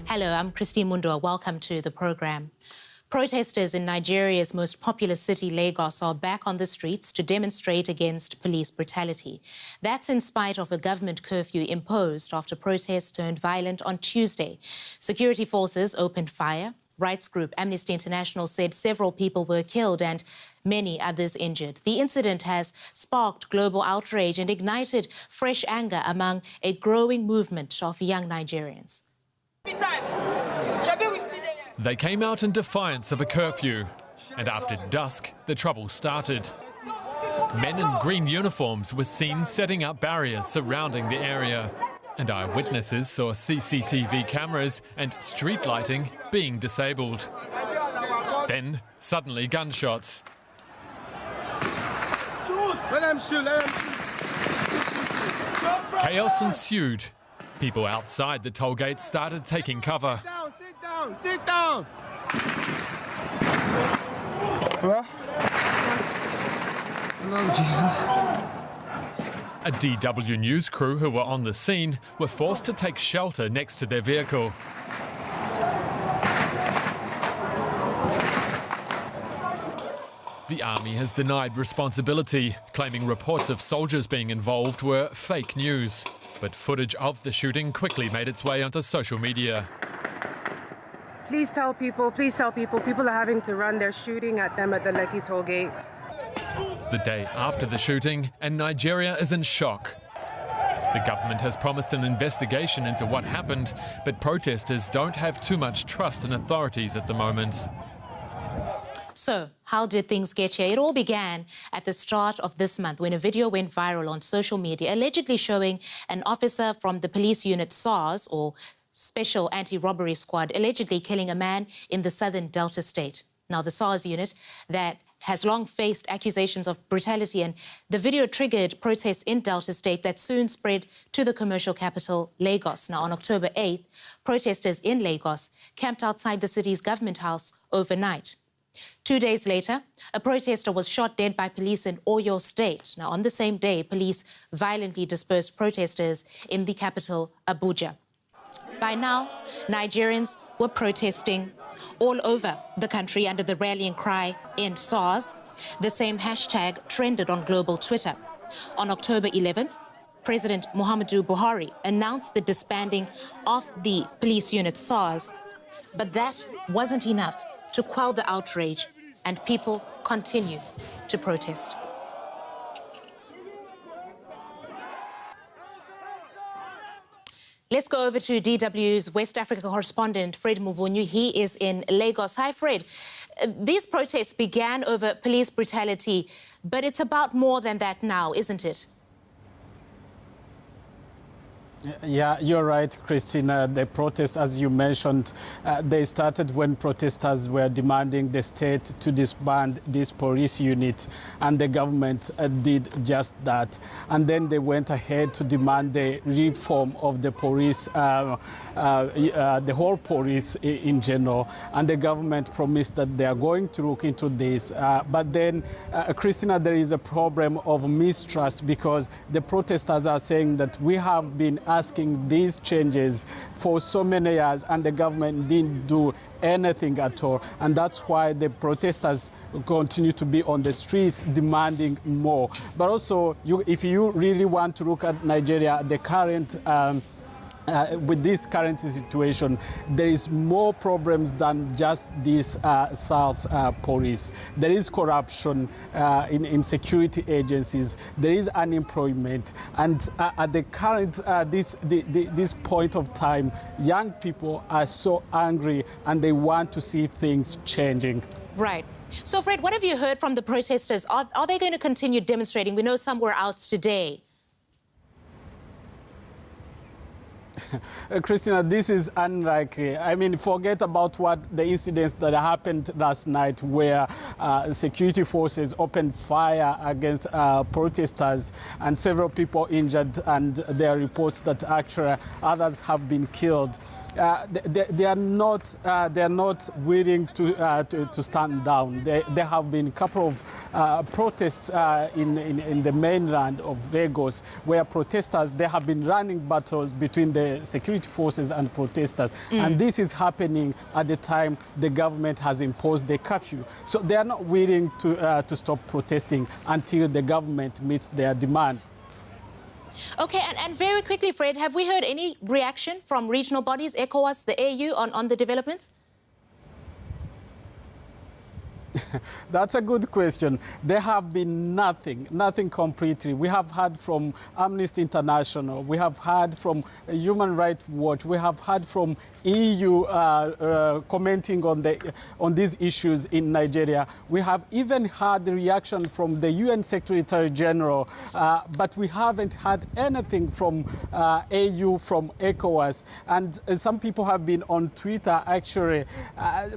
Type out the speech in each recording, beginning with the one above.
Hello, I'm Christine Mundua. Welcome to the program. Protesters in Nigeria's most populous city, Lagos, are back on the streets to demonstrate against police brutality. That's in spite of a government curfew imposed after protests turned violent on Tuesday. Security forces opened fire. Rights group Amnesty International said several people were killed and many others injured. The incident has sparked global outrage and ignited fresh anger among a growing movement of young Nigerians. They came out in defiance of a curfew, and after dusk, the trouble started. Men in green uniforms were seen setting up barriers surrounding the area, and eyewitnesses saw CCTV cameras and street lighting being disabled. Then, suddenly, gunshots. Chaos ensued. People outside the toll gate started taking cover. Sit down! A DW News crew who were on the scene were forced to take shelter next to their vehicle. The army has denied responsibility, claiming reports of soldiers being involved were fake news. But footage of the shooting quickly made its way onto social media. Please tell people, people are having to run, they're shooting at them at the Lekki toll gate. The day after the shooting, and Nigeria is in shock. The government has promised an investigation into what happened, but protesters don't have too much trust in authorities at the moment. So, how did things get here? It all began at the start of this month when a video went viral on social media allegedly showing an officer from the police unit SARS, or Special Anti-Robbery Squad, allegedly killing a man in the southern Delta state. Now, the SARS unit that has long faced accusations of brutality, and the video triggered protests in Delta state that soon spread to the commercial capital, Lagos. Now, on October 8th, protesters in Lagos camped outside the city's government house overnight. 2 days later, a protester was shot dead by police in Oyo State. Now, on the same day, police violently dispersed protesters in the capital, Abuja. By now, Nigerians were protesting all over the country under the rallying cry, "End SARS." The same hashtag trended on global Twitter. On October 11th, President Muhammadu Buhari announced the disbanding of the police unit SARS. But that wasn't enough to quell the outrage, and people continue to protest. Let's go over to DW's West Africa correspondent, Fred Muvunyu. He is in Lagos. Hi, Fred. These protests began over police brutality, but it's about more than that now, isn't it? Yeah, you're right, Christina. The protests, as you mentioned, they started when protesters were demanding the state to disband this police unit, and the government did just that. And then they went ahead to demand the reform of the police, the whole police in general. And the government promised that they are going to look into this. But then, Christina, there is a problem of mistrust, because the protesters are saying that we have been asking these changes for so many years and the government didn't do anything at all. And that's why the protesters continue to be on the streets demanding more. But also, if you really want to look at Nigeria, the current with this current situation, there is more problems than just this SARS police. There is corruption in security agencies. There is unemployment, and at the current this point of time, young people are so angry and they want to see things changing. Right. So, Fred, what have you heard from the protesters? Are they going to continue demonstrating? We know some were out today. Christina, this is unlikely. I mean, forget about what the incidents that happened last night where security forces opened fire against protesters and several people injured, and there are reports that actually others have been killed. they are not willing to stand down. There have been a couple of protests in the mainland of Lagos, where protesters, they have been running battles between the security forces and protesters, and this is happening at the time the government has imposed the curfew. So they are not willing to stop protesting until the government meets their demand. Okay, and very quickly, Fred, have we heard any reaction from regional bodies, ECOWAS, the AU, on the developments? That's a good question. There have been nothing completely. We have heard from Amnesty International, we have heard from Human Rights Watch, we have heard from EU commenting on these issues in Nigeria. We have even had the reaction from the UN Secretary General, but we haven't had anything from AU, from ECOWAS. And some people have been on Twitter actually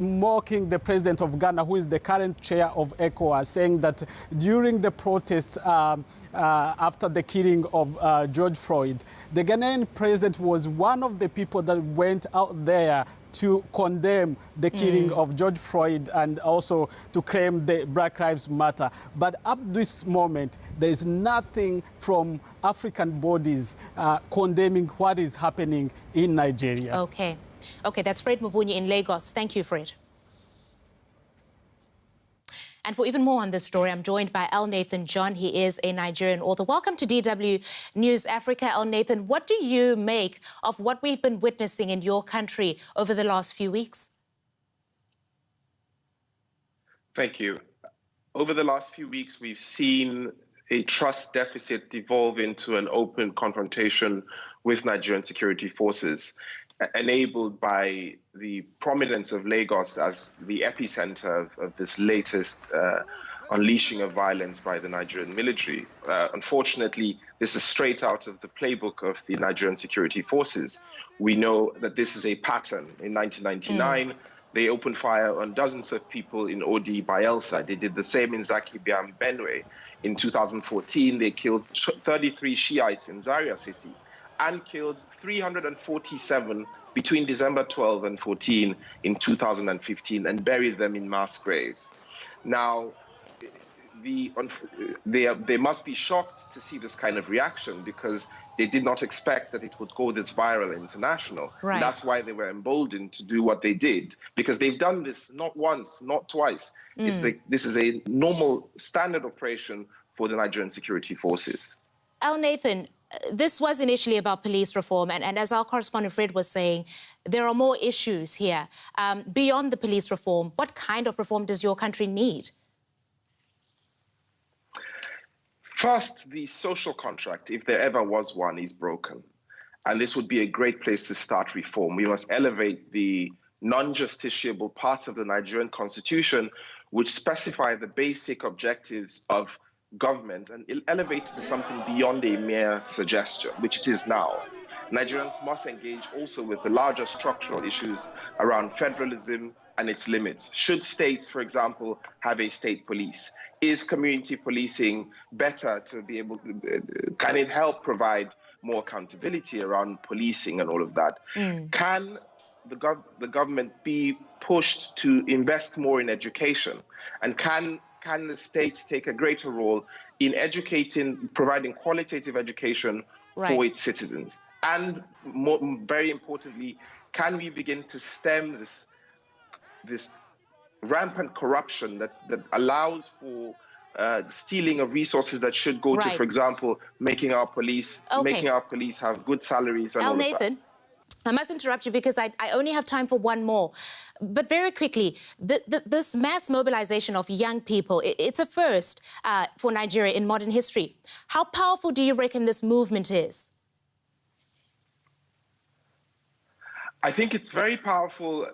mocking the president of Ghana, who is the current chair of ECOWAS, saying that during the protests after the killing of George Floyd, the Ghanaian president was one of the people that went out there to condemn the killing of George Floyd and also to claim the Black Lives Matter. But up to this moment, there is nothing from African bodies condemning what is happening in Nigeria. Okay, that's Fred Muvunyi in Lagos. Thank you, Fred. And for even more on this story, I'm joined by L. Nathan John. He is a Nigerian author. Welcome to DW News Africa. L. Nathan, what do you make of what we've been witnessing in your country over the last few weeks? Thank you. Over the last few weeks, we've seen a trust deficit devolve into an open confrontation with Nigerian security forces, enabled by the prominence of Lagos as the epicenter of this latest unleashing of violence by the Nigerian military. Unfortunately, this is straight out of the playbook of the Nigerian security forces. We know that this is a pattern. In 1999, they opened fire on dozens of people in Odi, Bayelsa. They did the same in Zaki Biam, Benue. In 2014, they killed 33 Shiites in Zaria city and killed 347 between December 12 and 14 in 2015 and buried them in mass graves. Now, they must be shocked to see this kind of reaction because they did not expect that it would go this viral international. Right. That's why they were emboldened to do what they did, because they've done this not once, not twice. This is a normal standard operation for the Nigerian security forces. Al Nathan, this was initially about police reform, and as our correspondent Fred was saying, there are more issues here. Beyond the police reform, what kind of reform does your country need? First, the social contract, if there ever was one, is broken. And this would be a great place to start reform. We must elevate the non-justiciable parts of the Nigerian constitution, which specify the basic objectives of government, and elevate it to something beyond a mere suggestion, which it is now. Nigerians must engage also with the larger structural issues around federalism and its limits. Should states, for example, have a state police? Is community policing better to be able to, can it help provide more accountability around policing and all of that? Can the government be pushed to invest more in education? And can the states take a greater role in educating, providing qualitative education for its citizens? And very importantly, can we begin to stem this rampant corruption that allows for stealing of resources that should go to, for example, making our police have good salaries and all of that? Nathan, I must interrupt you because I only have time for one more. But very quickly, this mass mobilization of young people, it's a first for Nigeria in modern history. How powerful do you reckon this movement is? I think it's very powerful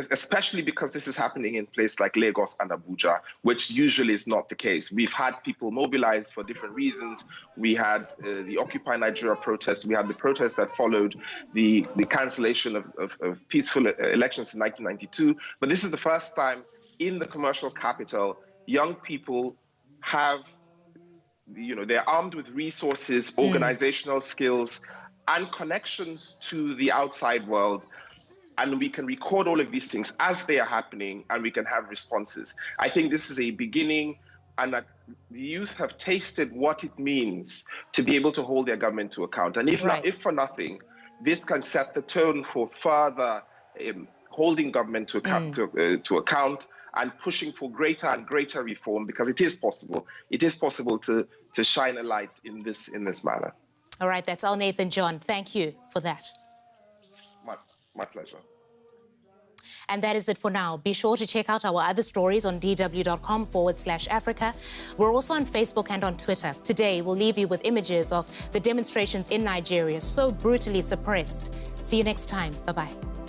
especially because this is happening in places like Lagos and Abuja, which usually is not the case. We've had people mobilized for different reasons. We had the Occupy Nigeria protests. We had the protests that followed the cancellation of peaceful elections in 1992. But this is the first time in the commercial capital, young people have, they're armed with resources, organizational skills, and connections to the outside world, and we can record all of these things as they are happening, and we can have responses. I think this is a beginning, and that the youth have tasted what it means to be able to hold their government to account. And if for nothing, this can set the tone for further holding government to account, to account, and pushing for greater and greater reform, because it is possible. It is possible to shine a light in this manner. All right, that's Al Nathan John. Thank you for that. My pleasure. And that is it for now. Be sure to check out our other stories on dw.com/Africa. We're also on Facebook and on Twitter. Today, we'll leave you with images of the demonstrations in Nigeria, so brutally suppressed. See you next time. Bye-bye.